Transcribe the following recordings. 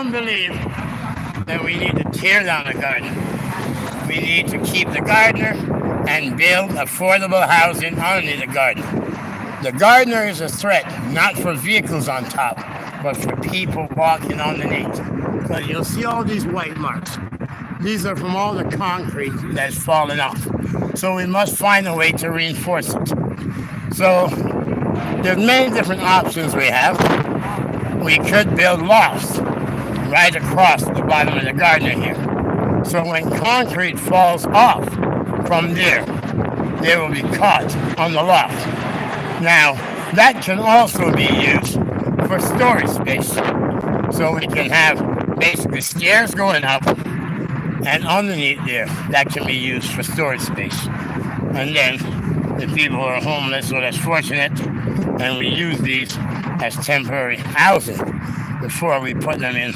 don't believe that we need to tear down the garden. We need to keep the gardener and build affordable housing underneath the garden. The gardener is a threat, not for vehicles on top, but for people walking underneath. Because you'll see all these white marks. These are from all the concrete that's fallen off. So we must find a way to reinforce it. So there's many different options we have. We could build lofts right across the bottom of the garden here. So when concrete falls off from there, they will be caught on the loft. Now, that can also be used for storage space. So we can have basically stairs going up, and underneath there, that can be used for storage space. And then the people who are homeless or less fortunate, and we use these as temporary housing before we put them in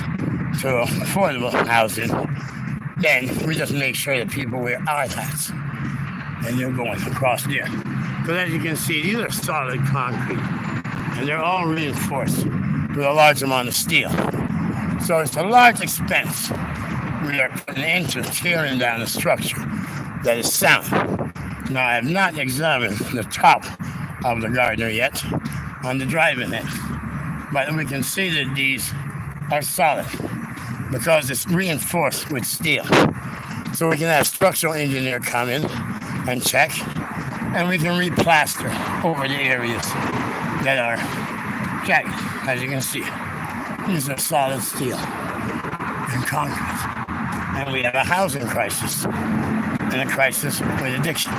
to affordable housing. Then we just make sure that people wear hard hats and they're going across there. Because as you can see, these are solid concrete and they're all reinforced with a large amount of steel. So it's a large expense we are putting into tearing down a structure that is sound. Now, I have not examined the top of the garden yet on the driving end, but we can see that these are solid because it's reinforced with steel. So we can have structural engineer come in and check, and we can replaster over the areas that are jagged, as you can see. These are solid steel and concrete. And we have a housing crisis and a crisis with addiction.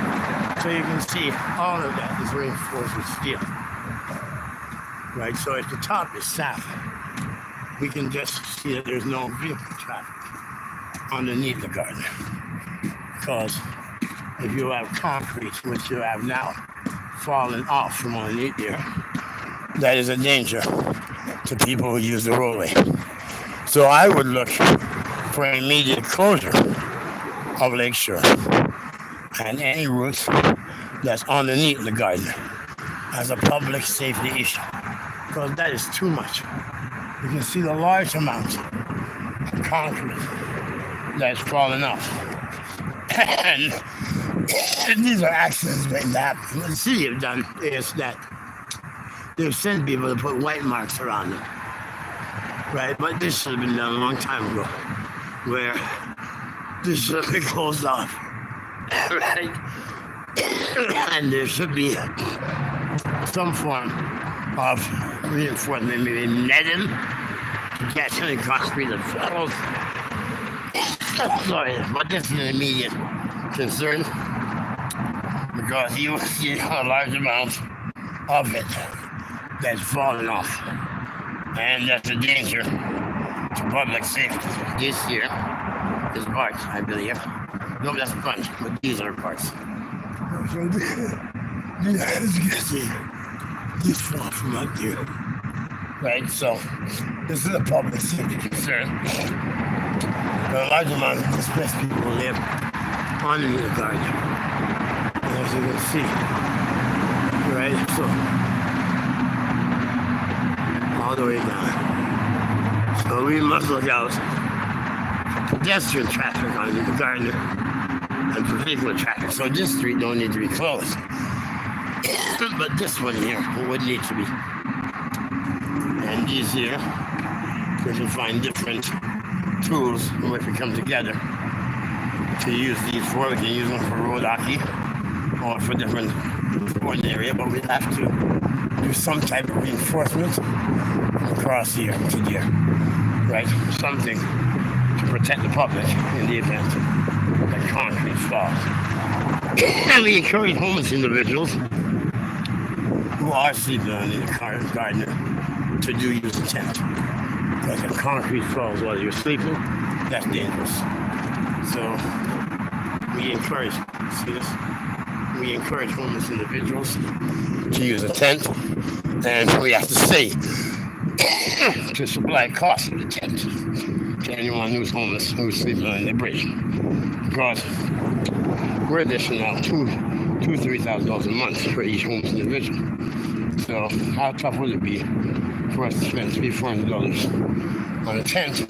So you can see all of that is reinforced with steel. Right, so if the top is sound, we can just see that there's no vehicle traffic underneath the garden. Because if you have concrete, which you have now fallen off from underneath there, that is a danger to people who use the roadway. So I would look for an immediate closure of Lakeshore and any route that's underneath the garden as a public safety issue, because that is too much. You can see the large amount of concrete that's fallen off. And these are accidents waiting to happen. What the city have done is that they've sent people to put white marks around them. Right? But this should have been done a long time ago, where this should have been closed off. Right? And there should be some form of reinforcement, maybe netting to catch any concrete that falls. Sorry, but this is an immediate concern because you see a large amount of it that's fallen off. And that's a danger to public safety. This here is bark, I believe. No, that's sponge, but these are parts. So as you can see, these fall from up there. Right, so this is a public safety concern. A large amount of displaced people live underneath the garden. And as you can see, right, so all the way down. So we must look out for pedestrian traffic on the garden and for vehicular traffic. So this street don't need to be closed. But this one here would need to be. And these here, we can find different tools which we come together to use these for. We can use them for road hockey or for different sporting area, but we have to do some type of reinforcement across here to there, right? Something to protect the public in the event that concrete falls. And we encourage homeless individuals who are sleeping under the garden to do use a tent. Because if concrete falls while you're sleeping, that's dangerous. So we encourage, see this? We encourage homeless individuals to use a tent, and we have to say to supply costs of the tent to anyone who's homeless, who's sleeping on the bridge. Because we're dishing out $3,000 a month for each homeless individual. So how tough would it be for us to spend $300-$400 on a tent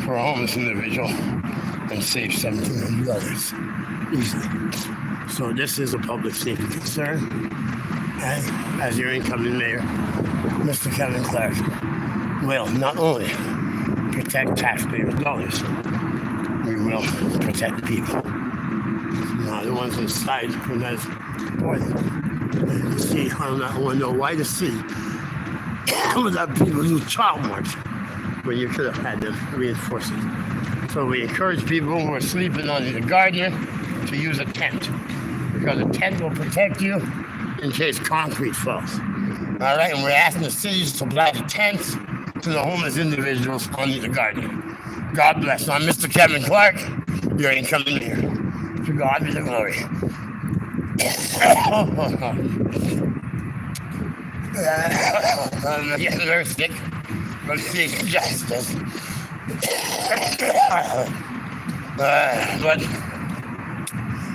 for a homeless individual and save 1,700 others easily. So this is a public safety concern. And as your incoming mayor, Mr. Kevin Clark will not only protect taxpayers' dollars, we will protect people. Now, the ones inside from that point, you see, I don't know why the city would have people do child march when you could have had them reinforce it. So we encourage people who are sleeping under the Gardner to use a tent, because a tent will protect you in case concrete falls. All right, and we're asking the city to supply the tents to the homeless individuals under the Gardner. God bless. I'm Mr. Kevin Clark, your incoming mayor. To God be the glory. I'm getting very sick from seeking justice. But,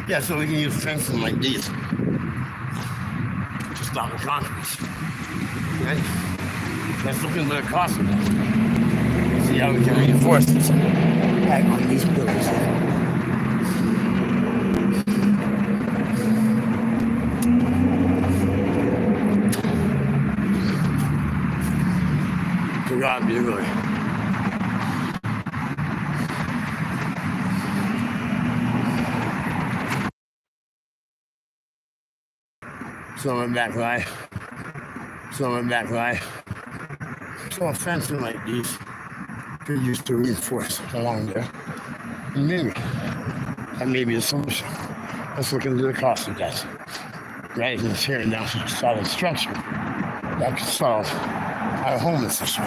yeah, so we can use fencing like these to stop the concrete. Okay? Let's look into the cost of that. See how we can reinforce this back on these buildings here. To God be the glory. Someone back live. So a fencing like these could use to reinforce along there. Maybe that may be a solution. Let's look into the cost of that. Rather than tearing down some solid structure, that could solve our homeless issue.